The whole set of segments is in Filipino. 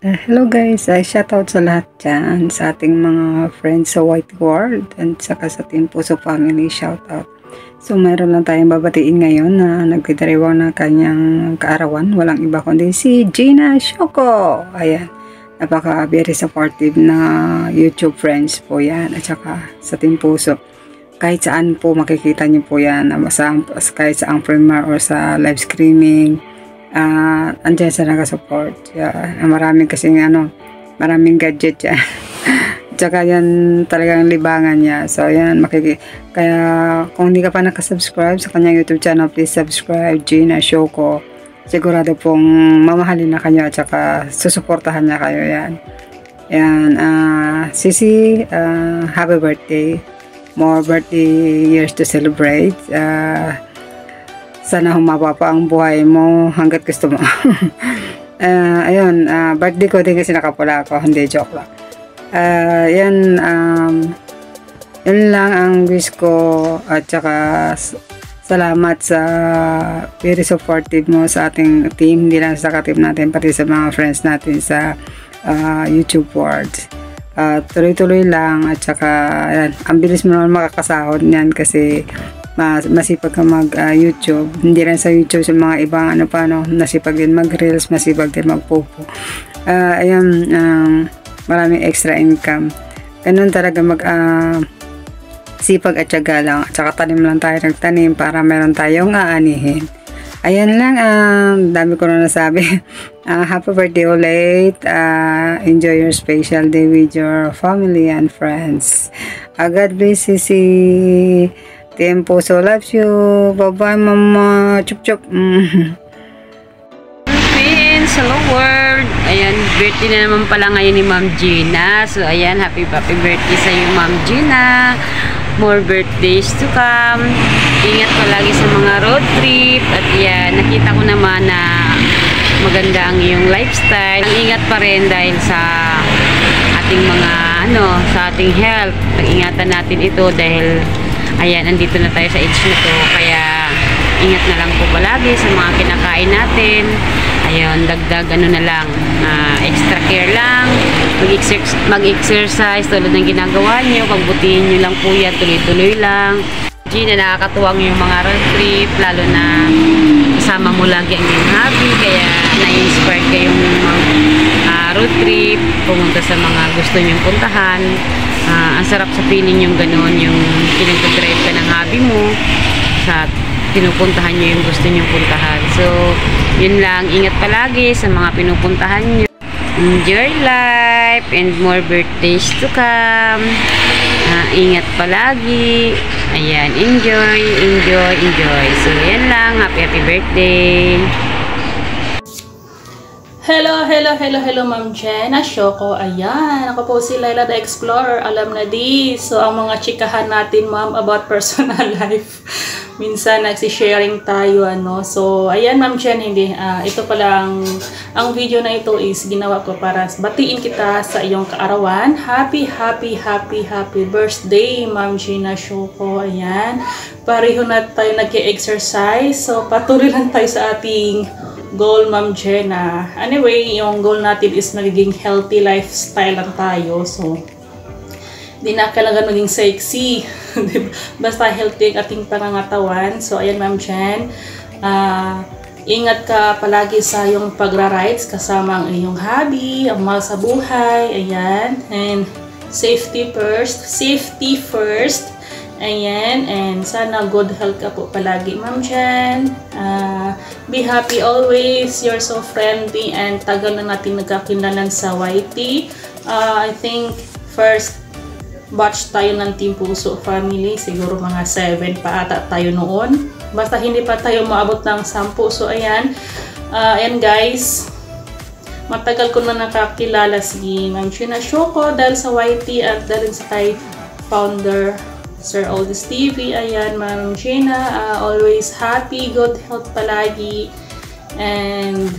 Hello guys, shoutout sa lahat dyan, sa ating mga friends sa White World at saka sa Team Puso Family, shoutout. So mayroon lang tayong babatiin ngayon na nagdiriwang na kanyang kaarawan, walang iba kundi si Gina Shoko. Ayan, napaka very supportive na YouTube friends po yan at saka sa Team Puso. Kahit saan po makikita niyo po yan, kahit sa ang premiere or sa live streaming, andyan siya naka-support. Maraming kasing maraming gadget yan. Tsaka yan talagang libangan niya. So yan, kaya kung hindi ka pa nakasubscribe sa kanyang YouTube channel, please subscribe, Gina Shoko. Sigurado pong mamahalin na kayo at saka susuportahan niya kayo yan. Yan, Sisi, happy birthday. More birthday years to celebrate. Sana humaba pa ang buhay mo hanggat gusto mo. Ayun, birthday ko din kasi nakapula ako. Hindi, joke lang. Yun lang ang wish ko at saka salamat sa very supportive mo sa ating team. Hindi lang sa ka-team natin, pati sa mga friends natin sa YouTube world. Tuloy-tuloy lang at saka yan, ang bilis mo naman makakasahod niyan kasi masipag ka mag YouTube, hindi lang sa YouTube, sa mga ibang nasipag din mag reels, masipag din magpopo. Maraming extra income, ganun talaga mag sipag at syaga lang at saka tanim lang tayo ng tanim para meron tayong aanihin. Ayan lang, dami ko na nasabi. Happy birthday ulit. Enjoy your special day with your family and friends. God bless you, si Team Puso loves you. Bye-bye, mama. Chup-chup. Philippines, hello world. Ayan, birthday na naman pala ngayon ni Ma'am Gina. So, ayan, happy birthday sa iyo, Ma'am Gina. More birthdays to come. Ingat palagi sa mga road trip. At yan, nakita ko naman na maganda ang iyong lifestyle. Ang ingat pa rin dahil sa ating mga sa ating health. Pag-ingatan natin ito dahil ayan, andito na tayo sa age na to. Kaya ingat na lang po palagi sa mga kinakain natin. Ayun, dagdag na lang, extra care lang, mag-exercise tulad ng ginagawa nyo, pagbutihin nyo lang po yan, tuloy-tuloy lang. Gina, nakakatuwang yung mga road trip, lalo na kasama mo lagi ang iyong hobby, kaya na-inspire kayong road trip, pumunta sa mga gusto nyong puntahan. Ang sarap sa feeling yung gano'n, yung pinag-drive ka ng hobby mo, sa pinupuntahan nyo yung gusto nyong puntahan. So, yun lang, ingat palagi sa mga pinupuntahan nyo. Enjoy life and more birthdays to come. Ingat palagi. Ayan, enjoy, enjoy, enjoy. So, yan lang. Happy birthday. Hello, Ma'am Gina Shoko. Ayan, ako po si Laila the Explorer. Alam na di. So, ang mga chikahan natin, ma'am, about personal life. Minsan, nagsisharing tayo, So, ayan, Ma'am Gina, hindi. Ito pala ang video na ito is ginawa ko para batiin kita sa iyong kaarawan. Happy birthday, Ma'am Gina Shoko. Ayan. Pareho na tayo nag-exercise. So, patuloy lang tayo sa ating goal, Ma'am Gina. Anyway, yung goal natin is nagiging healthy lifestyle lang tayo. So, di na kailangan maging sexy. Basta healthy ang ating pangangatawan. So, ayan, Ma'am Gina. Ingat ka palagi sa iyong pagra-rides kasama ang iyong hobby, ang mahal sa buhay. Ayan. And safety first. Safety first. Ayan, and sana good health ka po palagi, Ma'am Gina. Be happy always. You're so friendly and tagal na natin nagkakinalan sa YT. I think first batch tayo ng Team Puso Family. Siguro mga 7 pa ata tayo noon. Basta hindi pa tayo maabot ng 10. So, ayan. Ayan guys. Matagal ko na nakakilala si Ma'am Gina Shoko dahil sa YT at dahil sa kay founder Sir Aldis TV. Ayan, Ma'am Gina, always happy, good health palagi. And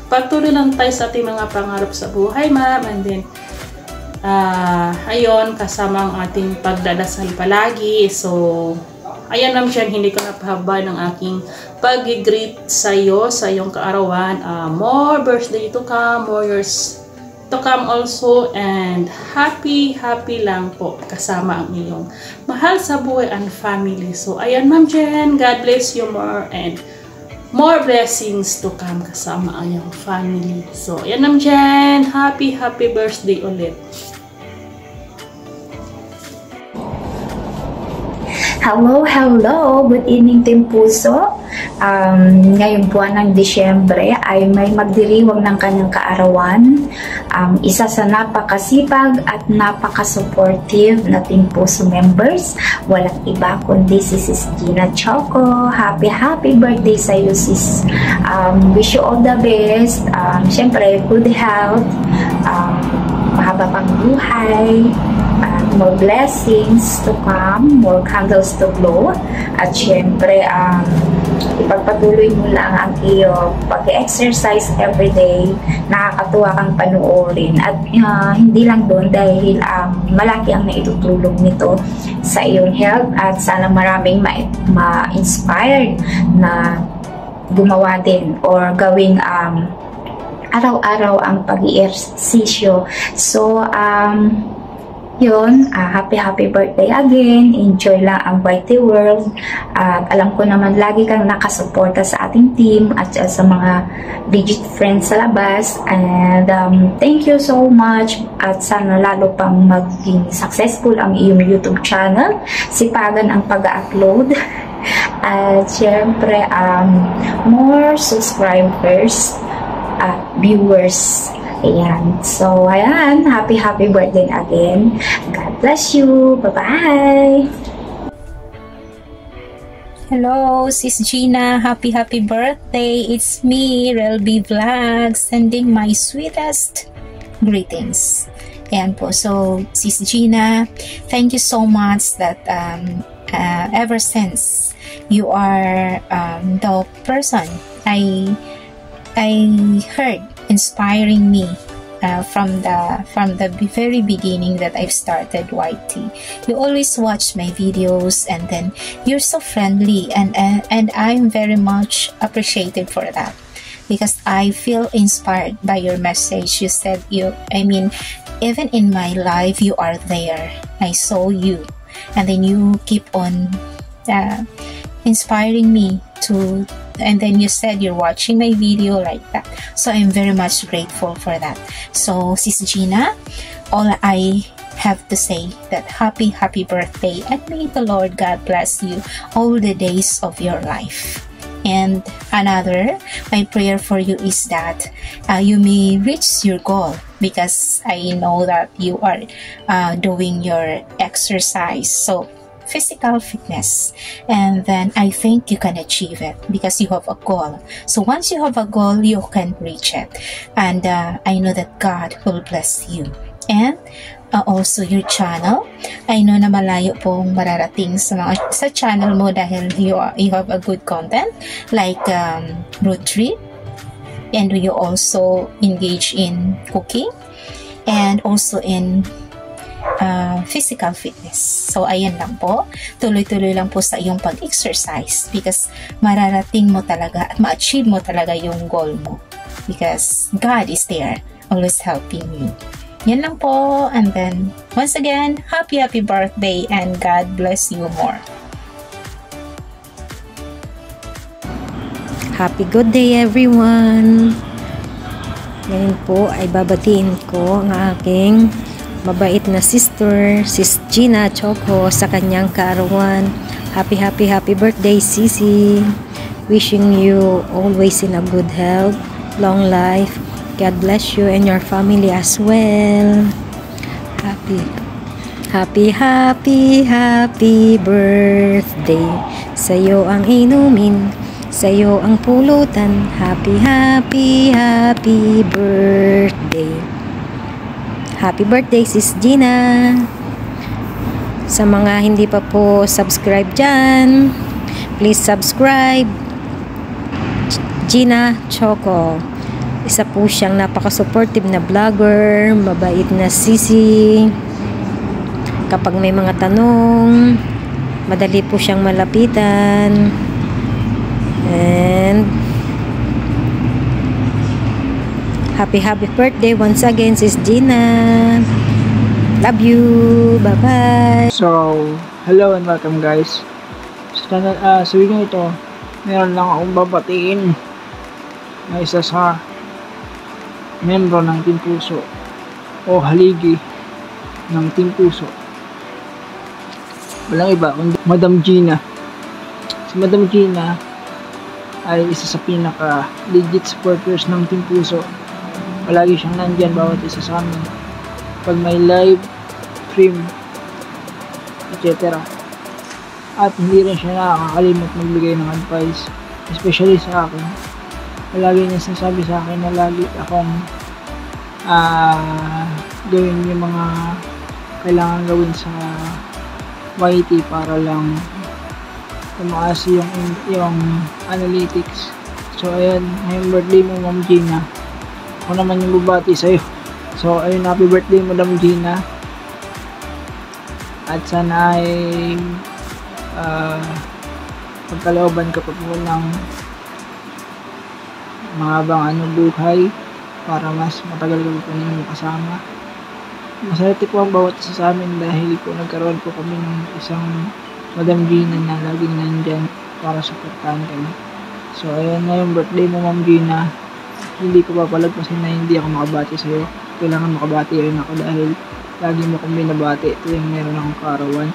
patuloy lang tayo sa ating mga pangarap sa buhay, ma'am. And then, ayun, kasama ang ating pagdadasal palagi. So, ayan, Ma'am Gina, hindi ko napahaba ng aking pag-greet sa iyo, sa iyong kaarawan. More birthday to come, more years to come also, and happy lang po kasama ang iyong mahal sa buhay and family. So ayan Ma'am Jen, God bless you more and more blessings to come kasama ang iyong family. So ayan Ma'am Jen, happy birthday ulit. Hello! Good evening, Team Puso. Ngayong buwan ng Disyembre ay may magdiriwang ng kanyang kaarawan. Isa sa napakasipag at napaka-supportive na Team Puso members. Walang iba kundi si Sis Gina Choco. Happy birthday sa iyo, sis. Wish you all the best. Siyempre, good health. Mahaba pang buhay. More blessings to come, more candles to blow, at syempre ipagpatuloy mo lang ang iyong pag-exercise everyday. Nakakatuwa kang panuorin at hindi lang doon dahil malaki ang naitutulong nito sa iyong health at sana maraming ma-inspired na gumawa din or gawing araw-araw ang pag-iersisyo. So yun, happy birthday again. Enjoy lang ang Whitey World. At alam ko naman lagi kang nakasuporta sa ating team at sa mga legit friends sa labas. And thank you so much. At sana lalo pang maging successful ang iyong YouTube channel. Sipagan ang pag-upload. At syempre, more subscribers at viewers. Ayan. So, ayan. Happy birthday again. God bless you. Bye-bye. Hello, Sis Gina. Happy birthday. It's me, Relby Vlog, sending my sweetest greetings. Ayan po. So, Sis Gina, thank you so much that ever since you are the person I heard inspiring me from the very beginning that I've started YT. You always watch my videos and then you're so friendly and I'm very much appreciated for that because I feel inspired by your message. You said even in my life you are there. I saw you and then you keep on inspiring me to, and then you said you're watching my video like that. So I'm very much grateful for that. So Sis Gina, all I have to say that happy birthday and may the Lord God bless you all the days of your life. And my prayer for you is that you may reach your goal because I know that you are doing your exercise. So physical fitness, and then I think you can achieve it because you have a goal. So once you have a goal, you can reach it, and I know that God will bless you. And also your channel, I know na malayo pong mararating sa channel mo dahil you have a good content like road trip, and you also engage in cooking and also in physical fitness. So, ayan lang po. Tuloy-tuloy lang po sa iyong pag-exercise because mararating mo talaga at ma-achieve mo talaga yung goal mo because God is there, always helping you. Yan lang po. And then, once again, happy birthday and God bless you more. Happy good day everyone! Ngayon po ay babatiin ko ang aking mabait na sister, Sis Gina Choco, sa kanyang kaarawan. Happy birthday, Sisi. Wishing you always in a good health, long life. God bless you and your family as well. Happy birthday. Sa'yo ang inumin, sa'yo ang pulutan. Happy birthday. Happy birthday, Sis Gina. Sa mga hindi pa po subscribe dyan, please subscribe. Gina Choco. Isa po siyang napaka-supportive na vlogger, mabait na sisi. Kapag may mga tanong, madali po siyang malapitan. And Happy birthday once again, Sis Gina. Love you. Bye-bye. So, hello and welcome guys. Sa video ito, meron lang akong babatiin na isa sa membro ng Team Puso o haligi ng Team Puso. Walang iba kundi Madam Gina. Si Madam Gina ay isa sa pinaka legit supporters ng Team Puso. Palagi siyang nandyan bawat isa sa amin pag may live stream, etc. At hindi rin siya nakakalimot magbigay ng advice, especially sa akin. Palagi niya sinasabi sa akin na lagi akong gawin yung mga kailangan gawin sa YT para lang tumaas yung analytics. So ayan, ngayong birthday mo Ma'am Gina, ako naman yung bubati sa'yo. So ayun, happy birthday Madam Gina, at sana ay pagkalooban ka pa po ng mahabang buhay para mas matagal ka po ninyo kasama. Maswerte po ang bawat isa sa amin dahil po nagkaroon po kami ng isang Madam Gina na laging nandyan para suportahan kami. So ayun, na yung birthday mo Ma'am Gina, hindi ko papalagpasin na hindi ako makabati sa'yo. Kailangan makabati rin ako dahil lagi mo kong binabati tuwing meron akong kaarawan.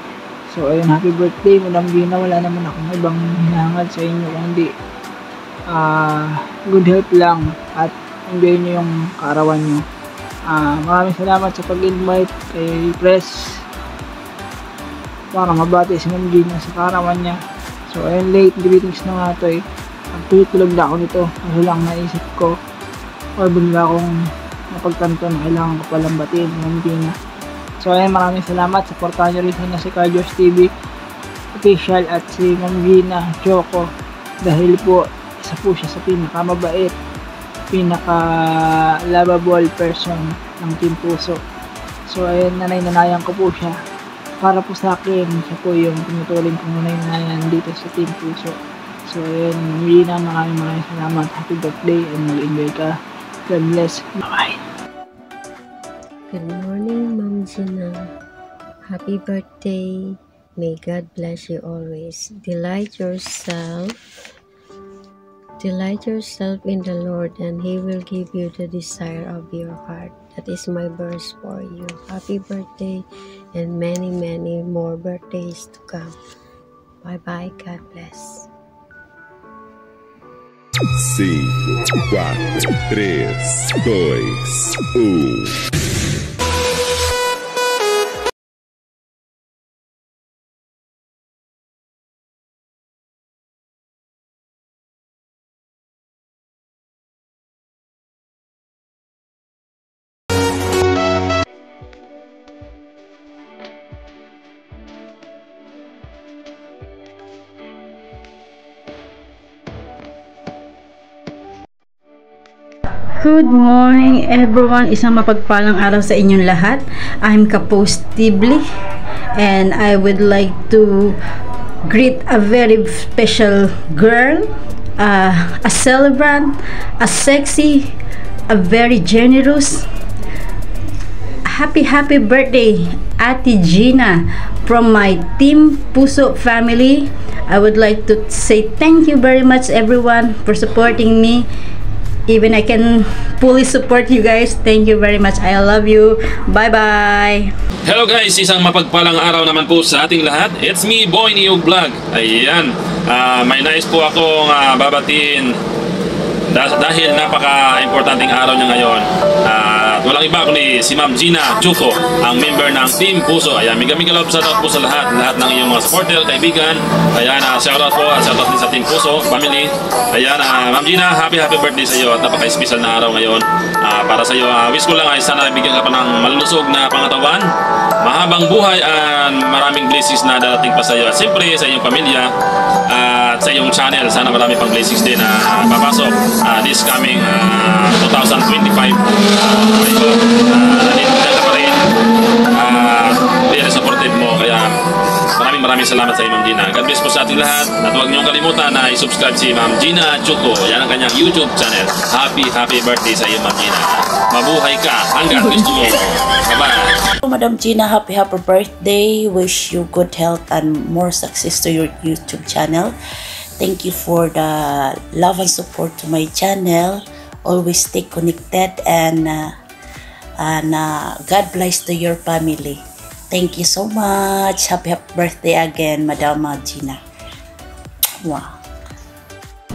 So ayun, happy birthday Madam Gina. Wala naman akong ibang hinahangad sa inyo kundi good health lang at enjoy nyo yung kaarawan nyo. Maraming salamat sa pag-invite kay Press para mabati si Ma'am Gina sa kaarawan niya. So ayun, late greetings na nga ito Nagtulog na ako nito kasi lang naisip ko or bigla akong napagtanto na kailangan ko palang batiin Ma'am Gina. So ayun, maraming salamat. Supportahan nyo rin sana si Carlos TV Official at si Ma'am Gina Choco dahil po isa po siya sa pinakamabait, pinaka-lovable person ng Team Puso. So ayun, nanay-nanayan ko po siya. Para po sa akin, siya po yung tinuturing kong nanay-nanayan dito sa Team Puso. So ayun, Ma'am Gina, maraming salamat. Happy birthday and mag-enjoy ka. God bless. Bye-bye. Good morning, Ma'am Gina. Happy birthday. May God bless you always. Delight yourself in the Lord, and He will give you the desire of your heart. That is my verse for you. Happy birthday and many, many more birthdays to come. Bye-bye. God bless. 5, 4, 3, 2, 1. Good morning everyone, isang mapagpalang araw sa inyong lahat. I'm Kapos Tibli and I would like to greet a very special girl, a celebrant, a sexy, a very generous. Happy birthday Ate Gina from my Team Puso family. I would like to say thank you very much everyone for supporting me. Even I can fully support you guys. Thank you very much. I love you. Bye-bye. Hello guys, isang mapagpalang araw naman po sa ating lahat. It's me, Boy Niyog Vlog. Ayan, may nais po akong babatiin dahil napaka-importanting araw niya ngayon. At walang iba kundi si Ma'am Gina Choco, ang member ng Team Puso. Ayan, miga love shoutout po sa lahat ng iyong mga supporter, kaibigan. Ayan, shoutout po at shoutout din sa Team Puso family. Ayan, Ma'am Gina, happy birthday sa iyo at napaka-special na araw ngayon. Para sa iyo, wish ko lang ay sana bigyan ka pa ng malusog na pangatawan, mahabang buhay at maraming blessings na darating pa sa iyo. At siyempre sa iyong pamilya at sa iyong channel, sana marami pang blessings din na papasok this coming 2025. Nandito ka pa rin, very supportive mo, kaya maraming salamat sa Ma'am Gina. God bless po sa ating lahat. At huwag niyong kalimutan na i-subscribe si Ma'am Gina Choco. Yan ang kanyang YouTube channel. Happy birthday sa iyo, Ma'am Gina. Mabuhay ka hanggang gusto mo. Bye-bye. Madam Gina, happy birthday. Wish you good health and more success to your YouTube channel. Thank you for the love and support to my channel. Always stay connected and God bless to your family. Thank you so much. Happy birthday again, Madam Gina. Wow.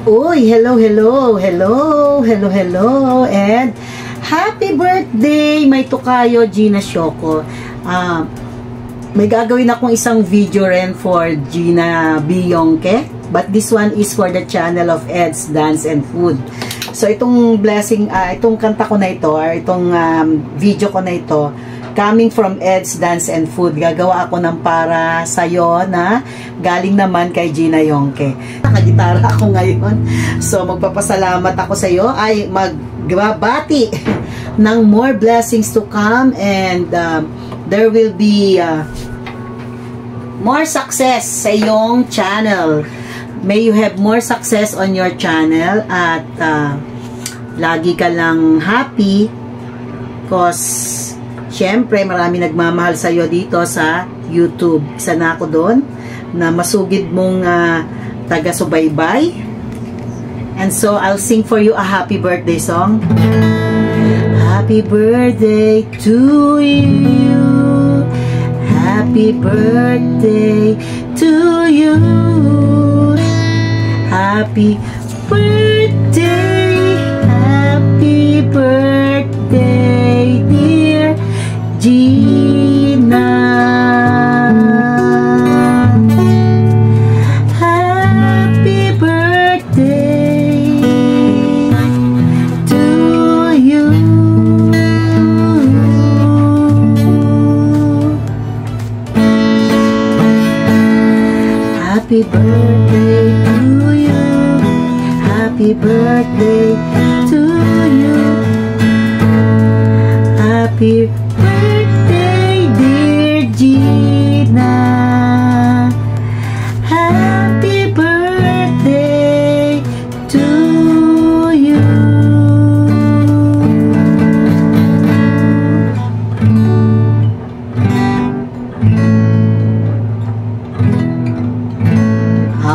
Uy, hello, and happy birthday, may tukayo, Gina Choco. May gagawin akong isang video rin for Gina Biyongke, but this one is for the channel of Ed's Dance and Food. So itong itong kanta ko na ito, or itong video ko na ito, coming from Ed's Dance and Food, gagawa ako ng para sa'yo na galing naman kay Gina Yongke. Nakagitara ako ngayon. So magpapasalamat ako sa'yo, ay magbabati ng more blessings to come, and there will be more success sa iyong channel. May you have more success on your channel, at lagi ka lang happy, cause syempre marami nagmamahal sa iyo dito sa YouTube. Isa na ako doon na masugid mong taga-subaybay. And so I'll sing for you a happy birthday song. Happy birthday to you. Happy birthday to you. Happy birthday, happy birthday, dear Gina. Happy birthday to you. Happy birthday to you. Happy birthday to you. Happy birthday, dear Gina. Happy birthday to you.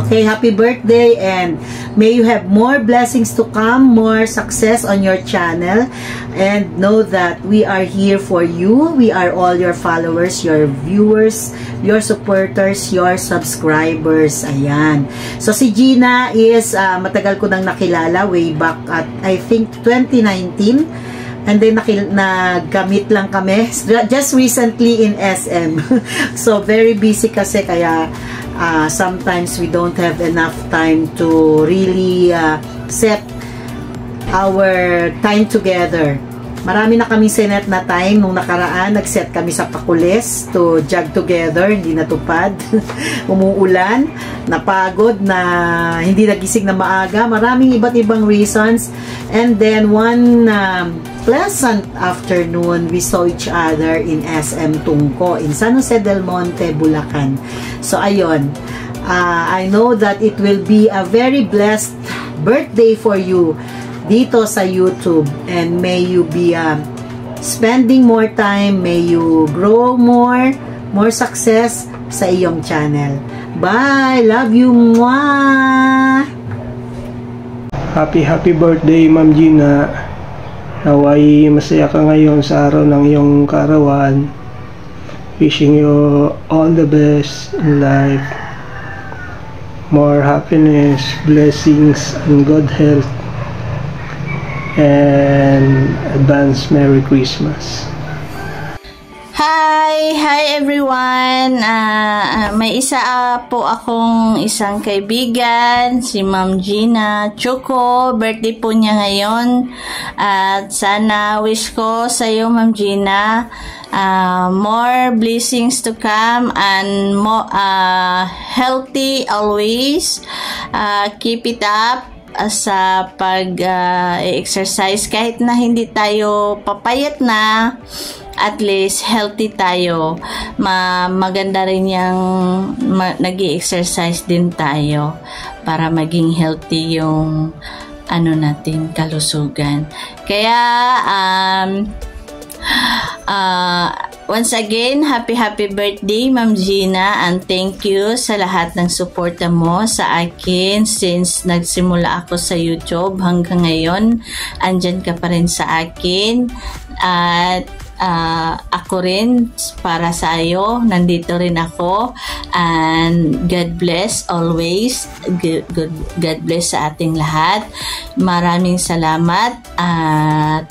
Okay, happy birthday, and may you have more blessings to come, more success on your channel, and know that we are here for you. We are all your followers, your viewers, your supporters, your subscribers. Ayan. So si Gina is matagal ko nang nakilala, way back at I think 2019. And then nagkamit lang kami just recently in SM. So very busy kasi, kaya sometimes we don't have enough time to really set our time together. Marami na kami sinet na time nung nakaraan. Nag-set kami sa Pakules to jog together. Hindi natupad. Umuulan. Napagod na hindi nagising na maaga. Maraming iba't ibang reasons. And then one pleasant afternoon, we saw each other in SM Tungko in San Jose del Monte, Bulacan. So ayun, I know that it will be a very blessed birthday for you dito sa YouTube, and may you be spending more time, may you grow more success sa iyong channel. Bye! Love you! Mwah! Happy birthday, Ma'am Gina. Naway masaya ka ngayon sa araw ng iyong kaarawan. Wishing you all the best in life. More happiness, blessings, and good health. And advance Merry Christmas. Hi everyone. May isa po akong isang kaibigan, si Ma'am Gina Choco. Birthday po niya ngayon. At sana wish ko sa iyo, Ma'am Gina, more blessings to come and more healthy always. Keep it up. sa pag-exercise. Kahit na hindi tayo papayat na, at least healthy tayo. Maganda rin yung nag-exercise din tayo para maging healthy yung natin, kalusugan. Kaya once again, happy birthday, Ma'am Gina, and thank you sa lahat ng suporta mo sa akin since nagsimula ako sa YouTube hanggang ngayon. Andyan ka pa rin sa akin, at ako rin para sa iyo, nandito rin ako, and God bless always. God bless sa ating lahat. Maraming salamat at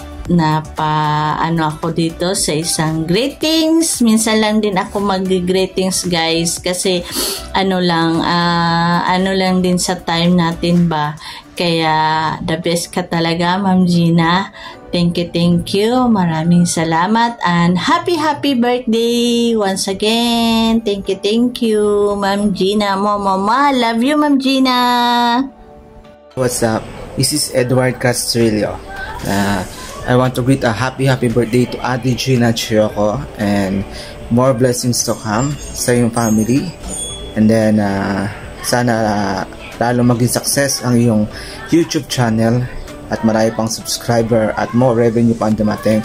ako dito sa isang greetings. Minsan lang din ako mag-greetings, guys, kasi ano lang din sa time natin ba. Kaya the best ka talaga, Ma'am Gina. Thank you. Maraming salamat and happy birthday once again. Thank you, Ma'am Gina. Mama, love you, Ma'am Gina. What's up? This is Edward Castrillo. I want to greet a happy birthday to Ate Gina Choco, and more blessings to come sa iyong family. And then sana lalo maging success ang iyong YouTube channel at marami pang subscriber at more revenue pa ang dumating.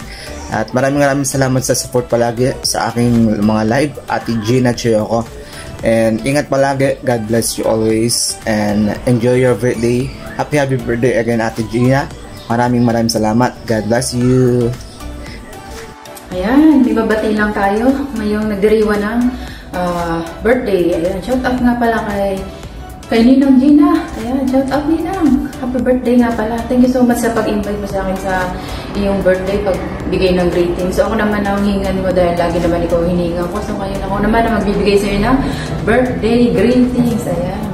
At maraming salamat sa support palagi sa aking mga live, Ate Gina Choco. And ingat palagi, God bless you always, and enjoy your birthday. Happy birthday again, Ate Gina. Maraming salamat. God bless you. Ayan, may babati lang tayo ngayong nagdiriwa ng birthday. Ayan, shout out nga pala kay Ninang Gina. Ayan, shout out Ninang. Happy birthday nga pala. Thank you so much sa pag-invite mo sa akin sa iyong birthday, pagbigay ng greetings. So ako naman ang hingan mo dahil lagi naman ikaw hiningan ko. So ngayon ako naman ang magbibigay sa iyo ng birthday greetings. Ayan.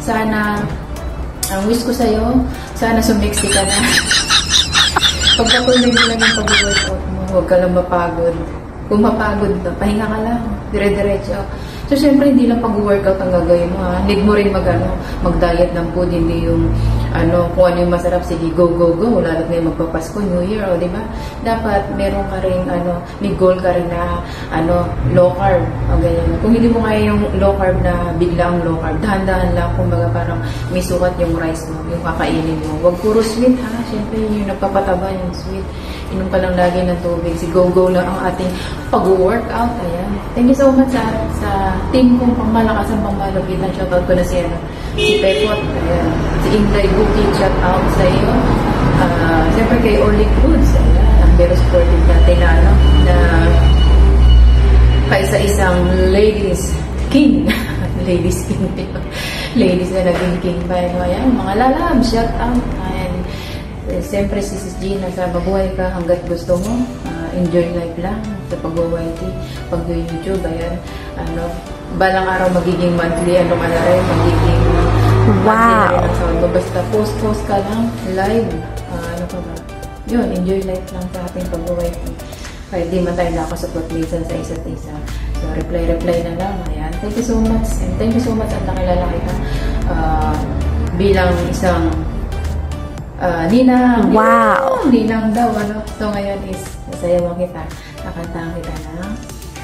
Sana, ang wish ko sa'yo, sana sumiksi ka na. Pagkatuloy mo lang yung pag-workout mo, huwag ka lang mapagod. Kung mapagod ka, pahinga ka lang, dire-diretso. So, syempre, hindi lang pag-workout ang gagawin mo, ha? Need mo rin mag-diet ng food, hindi yung, kung ano yung masarap, sige, go. Lalo na yung magpapasko, New Year, di ba? Dapat, meron ka rin, may goal ka rin na, low carb, o ganyan. Kung hindi mo kaya yung low carb na biglang low carb, dahan-dahan lang, kumbaga parang may sukat yung rice mo, yung kakainin mo. Huwag puro sweet, ha? Syempre, yung nagpapataba yung sweet. Inom ka lang lagi ng tubig. Si go lang ang ating pag-workout. Ayan. Thank you so much sa team kong pangmalakas ang pangmalupitan. Shoutout ko na si Pepot. Ayan. Si Ingray Bukid. Shoutout sa iyo. Siyempre kay Olic Foods. Ayan. Ang very supportive natin na kaisa-isang ladies king. Ladies king. Ladies na naging king ba? Ayan. Mga lalab. Shoutout. Ayan. Siyempre si Sis Gina, sa mabuhay ka hanggat gusto mo, enjoy life lang sa pag-YT, pag-YouTube, ayan, balang araw magiging monthly, magiging wow, basta post ka lang, live, yun, enjoy life lang sa ating pag-YT, kaya di man tayo nakasupport minsan sa isa't isa, so reply na lang, ayan, thank you so much, and thank you so much at nakilala kita bilang isang Ninang. Wow! Ninang daw, So, ngayon is, masaya mo kita. Nakantahan kita na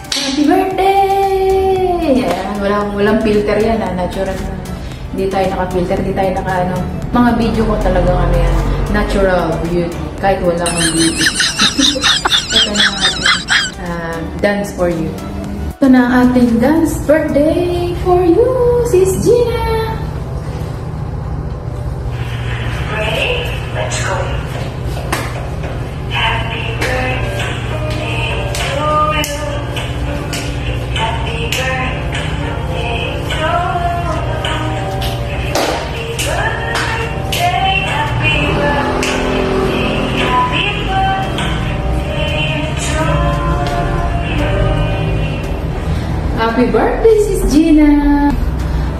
happy birthday! Ayan, walang filter yan, natural na. Hindi tayo naka-filter, hindi tayo mga video ko talagang yan, natural beauty, kahit wala kang beauty. Ito na ang ating dance for you. Ito na ang ating dance birthday for you, Sis Gina! Let's go. Happy birthday to you. Happy birthday to you. Happy birthday, happy birthday, happy birthday to you. Happy birthday, Sis Gina!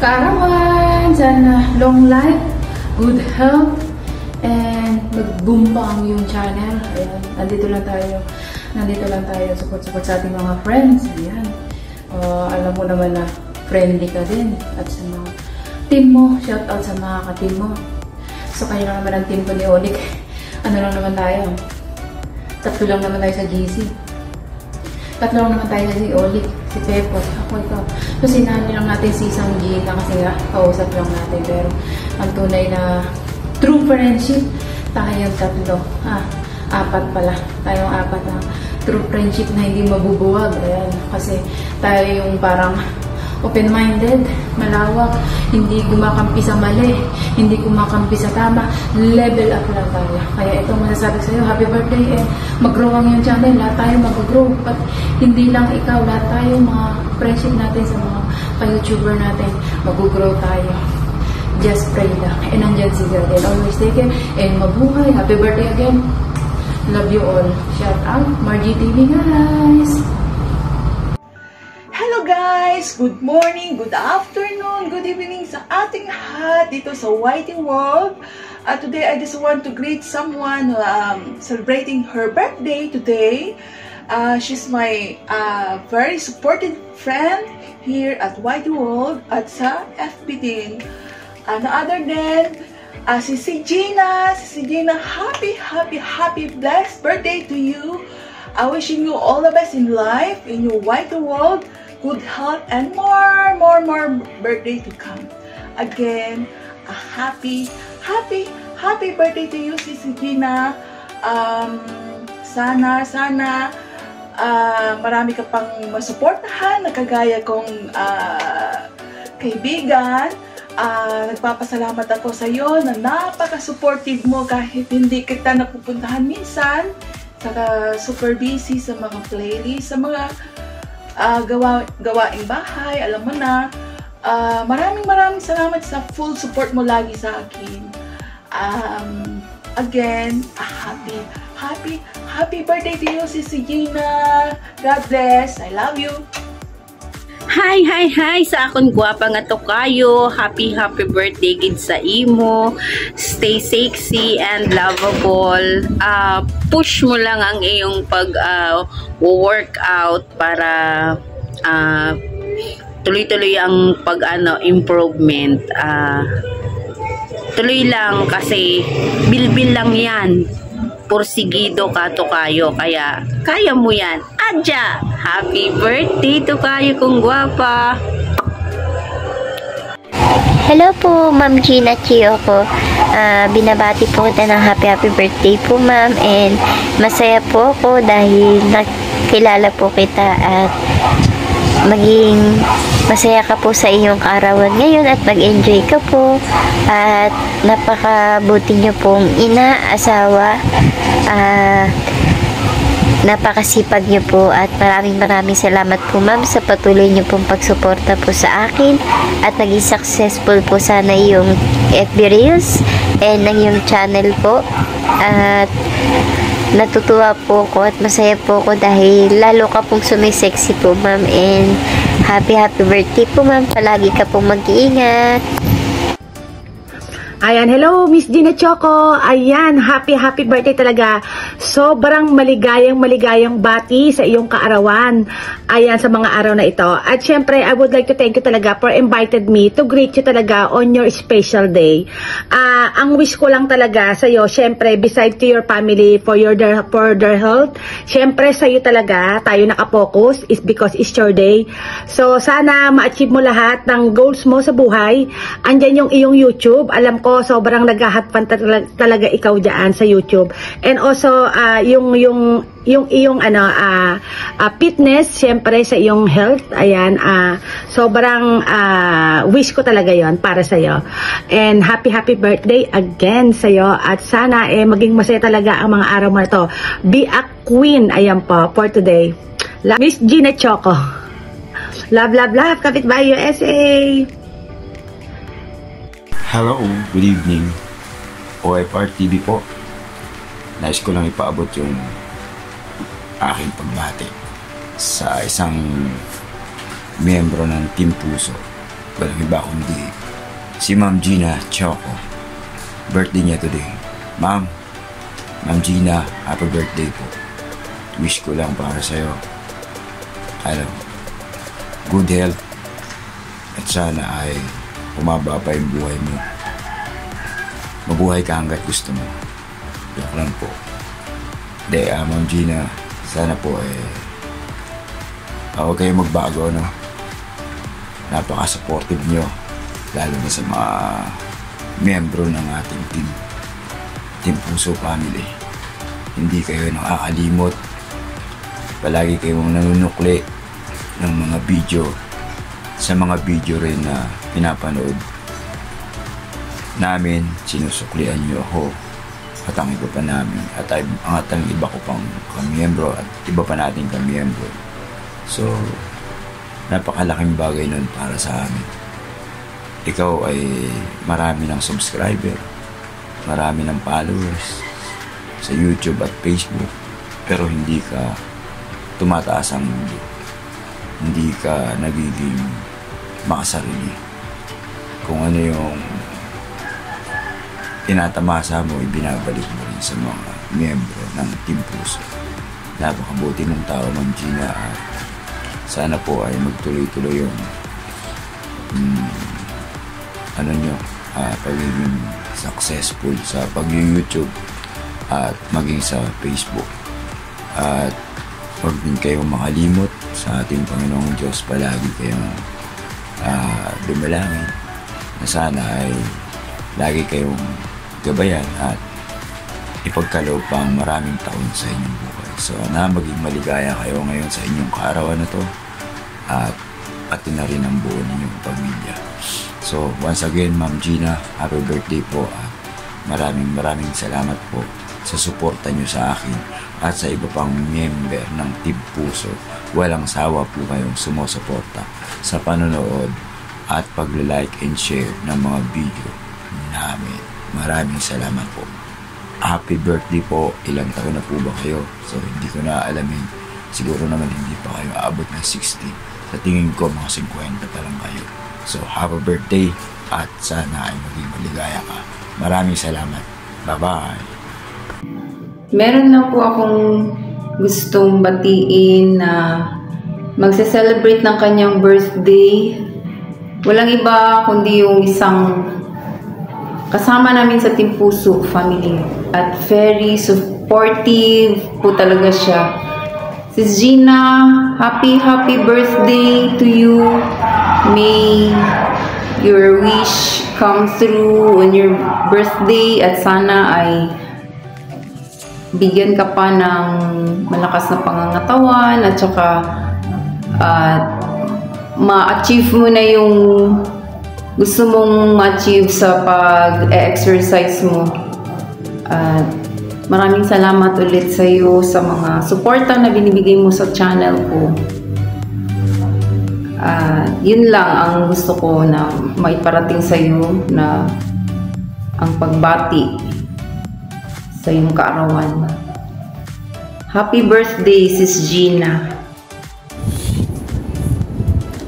Kaarawan! Sana long life, good health, and mag-boom pa ang yung channel. Ayan. Nandito lang tayo. Support sa ating mga friends. Ayan. Alam mo naman na friendly ka din. At sa mga team mo. Shout out sa mga ka-team mo. So, So, kayo lang naman ang team ko ni Olik. Ano lang naman tayo? 3 lang naman tayo sa GC. 3 lang naman tayo si Olik, si Pepot, ako ikaw. So, sinali lang natin si Isang Gina kasi nga, kausap lang natin. Pero, ang tunay na true friendship, tayong 3. 4 pala. Tayong 4 na true friendship na hindi mabubuwag. Ayan, kasi tayo yung parang open-minded, malawak, hindi gumakampi sa mali, hindi gumakampi sa tama, level up lang tayo. Kaya itong masasabi ko sa'yo, happy birthday, and mag-grow ang yung channel, lahat tayo mag-grow. At hindi lang ikaw, lahat tayo, mga friendship natin sa mga pa-YouTuber natin, mag-grow tayo. Just pray lang. And nandyan si God. And always take care. And mabuhay. Happy birthday again. Love you all. Shout out, Margie TV guys. Hello guys! Good morning, good afternoon, good evening sa ating lahat dito sa Whitey World. Today I just want to greet someone celebrating her birthday today. She's my very supportive friend here at Whitey World at sa FB din. No other than si Gina. Si Gina, happy blessed birthday to you. Wishing you all the best in life, in your Whitey World. Good health and more birthday to come. Again, a happy birthday to you, Sisi Gina. Sana marami ka pang masuportahan na kagaya kong kaibigan. Nagpapasalamat ako sa iyo na napaka-supportive mo kahit hindi kita napupuntahan minsan. Saka super busy sa mga playlist, sa mga gawaing bahay, alam mo na. Maraming salamat sa full support mo lagi sa akin. Again, happy birthday to you, Sisi Gina. God bless. I love you. Hi sa akong gwapa nga to kayo. Happy birthday gid sa imo. Stay sexy and lovable. Push mo lang ang iyong workout para tuloy-tuloy ang improvement. Tuloy lang kasi bilbil lang yan. Porsigido ka to kayo, kaya kaya mo yan. Adya! Happy birthday to kayo kung gwapa! Hello po, Ma'am Gina Chiyoko. Binabati po kita ng happy birthday po, ma'am. And masaya po ako dahil nakilala po kita at maging masaya ka po sa iyong kaarawan ngayon at mag-enjoy ka po at napakabuti nyo pong ina, asawa, napakasipag nyo po at maraming salamat po, ma'am, sa patuloy nyo pong pagsuporta po sa akin at naging successful po sana yung FB Reels and ng yung channel po at natutuwa po ako at masaya po ako dahil lalo ka pong sumisexy po, ma'am, and happy birthday po, ma'am. Palagi ka pong mag-iingat. Ayan, hello Miss Gina Choco. Ayan, happy birthday talaga. Sobrang maligayang bati sa iyong kaarawan. Ayan, sa mga araw na ito. At syempre, I would like to thank you talaga for invited me to greet you talaga on your special day. Ang wish ko lang talaga sa iyo, syempre, beside to your family for their health, syempre sa iyo talaga tayo nakapokus is because it's your day. So sana ma-achieve mo lahat ng goals mo sa buhay. Andyan yung iyong YouTube. Alam ko sobrang naghahatpan talaga ikaw diyan sa YouTube. And also yung iyong fitness, syempre sa iyong health. Ayan, sobrang wish ko talaga 'yon para sa iyo. And happy birthday again sa iyo at sana maging masaya talaga ang mga araw mo na to. Be a queen, ayan po for today. Miss Gina Choco. Love, Kapitbahay USA. Hello, good evening. OFR TV po. Nais ko lang ipaabot yung aking pagbati sa isang miyembro ng Team Puso. Walang iba kundi si Ma'am Gina Choco. Birthday niya today. Ma'am Gina, happy birthday po. Wish ko lang para sa'yo, good health at sana ay umaba pa yung buhay mo. mabuhay ka hanggat gusto mo. Joke lang po. Hindi, Ma'am Gina, sana po huwag kayo magbago, no? Napaka-supportive nyo, lalo na sa mga miyembro ng ating Team Puso Family. Hindi kayo nakakalimot. Palagi kayong nanunukli ng mga video sa mga video rin na pinapanood namin. Sinusuklian nyo ako at ang iba pa namin at ang iba ko pang kamiyembro at iba pa nating kamiyembro. So napakalaking bagay nun para sa amin. Ikaw ay marami ng subscriber, marami ng followers sa YouTube at Facebook, pero hindi ka tumataas ang mundo. Hindi ka nagiging makasarili. Kung ano yung tinatamasa mo, ibinabalik mo rin sa mga miyembro ng Team Puso. Napakabuti mong tao, Ma'am Gina, at sana po ay magtuloy-tuloy yung pagiging successful sa pag-YouTube at maging sa Facebook. At huwag din kayong makalimot sa ating Panginoong Diyos. Palagi kayong dumalangin na sana ay lagi kayong gabayan at ipagkaloob pang maraming taon sa inyong buhay. So na maging maligaya kayo ngayon sa inyong kaarawan na to at pati na rin ang buo ninyong pamilya. So once again, Ma'am Gina, happy birthday po at maraming salamat po sa suporta nyo sa akin at sa iba pang member ng Team Puso. Walang sawa po kayong sumusuporta sa panonood at pag-like and share ng mga video namin. Maraming salamat po. Happy birthday po. Ilang taon na po ba kayo? So hindi ko na alamin. Siguro naman hindi pa kayo aabot ng 60. Sa tingin ko mga 50 pa lang kayo. So happy birthday at sana ay maging maligaya ka. Maraming salamat. Bye-bye. Meron lang po akong gustong batiin na magse-celebrate ng kanyang birthday. Walang iba kundi yung isang kasama namin sa Team Puso Family at very supportive po talaga siya. Sis Gina, happy birthday to you. May your wish come through on your birthday at sana ay bigyan ka pa ng malakas na pangangatawan at saka ma-achieve mo na yung gusto mong ma-achieve sa pag-exercise mo. At maraming salamat ulit sa iyo sa mga suporta na binibigay mo sa channel ko. Yun lang ang gusto ko na maiparating sa iyo, na ang pagbati sa iyong kaarawan. Happy birthday, Sis Gina.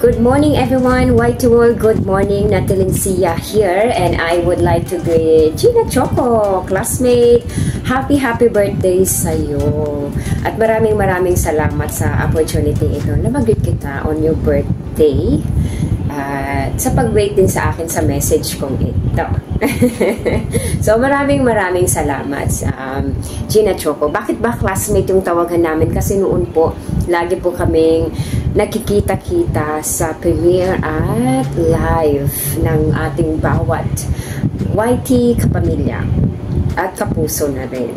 Good morning everyone, Y2World, good morning, Natalencia here, and I would like to greet Gina Choco, classmate, happy birthday sa'yo. At maraming salamat sa opportunity ito na mag-greet kita on your birthday. At sa pag-wait din sa akin sa message kong ito. So maraming salamat sa Gina Choco. Bakit ba classmate yung tawagan namin? Kasi noon po, lagi po kaming nakikita-kita sa premiere at live ng ating bawat YT kapamilya at kapuso na rin.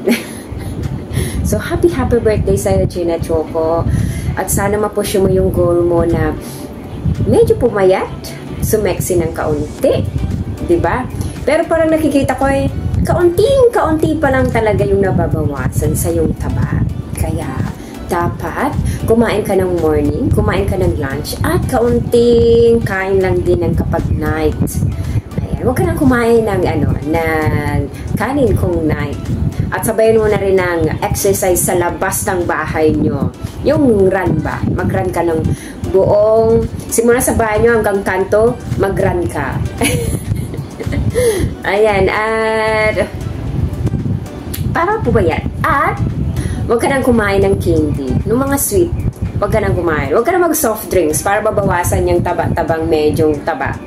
So happy birthday sa Gina Choco, at sana ma-push mo yung goal mo na medyo pumayat, sumeksi ng kaunti, diba? Pero parang nakikita ko kaunti pa lang talaga yung nababawasan sa yung taba. Kaya dapat kumain ka ng morning, kumain ka ng lunch, at kaunting kain lang din ng kapag night. Ayan, huwag ka nang kumain ng ng kanin kung night. At sabayan mo na rin ng exercise sa labas ng bahay nyo. Yung run ba? Mag-run ka ng buong, simula sa bahay nyo hanggang kanto, mag-run ka. Ayan, at para po ba yan? At huwag ka nang kumain ng candy, ng mga sweet. Huwag ka nang kumain. Huwag ka na mag-soft drinks para babawasan yung taba-tabang medyong taba.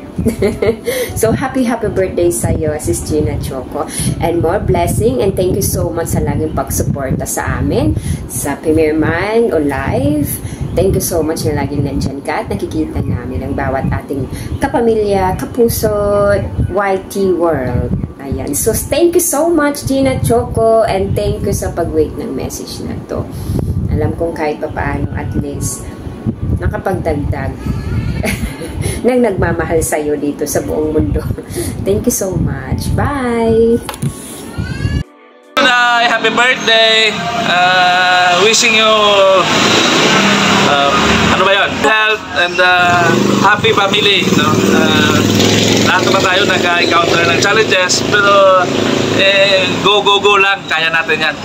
So, happy birthday sa'yo, Sis Gina Choco. And more blessing, and thank you so much sa laging pagsuporta sa amin, sa Premier Man o live. Thank you so much na laging nandyan ka at nakikita namin ang bawat ating kapamilya, kapuso, YT World. Ayan. So, thank you so much, Gina Choco, and thank you sa pag-wait ng message na to. Alam kong kahit pa paano, at least, nakapagdagdag nang nagmamahal sa'yo dito sa buong mundo. Thank you so much. Bye! Happy birthday! Wishing you ano ba yun? Health and happy family. No? Lahat naman tayo nag-encounter ng challenges, pero go lang, kaya natin yan.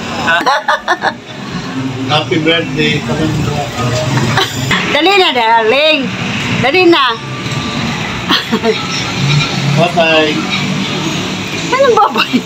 Happy birthday, Kamendo. Dali na, darling. Dali na. Bye-bye. Anong bye-bye?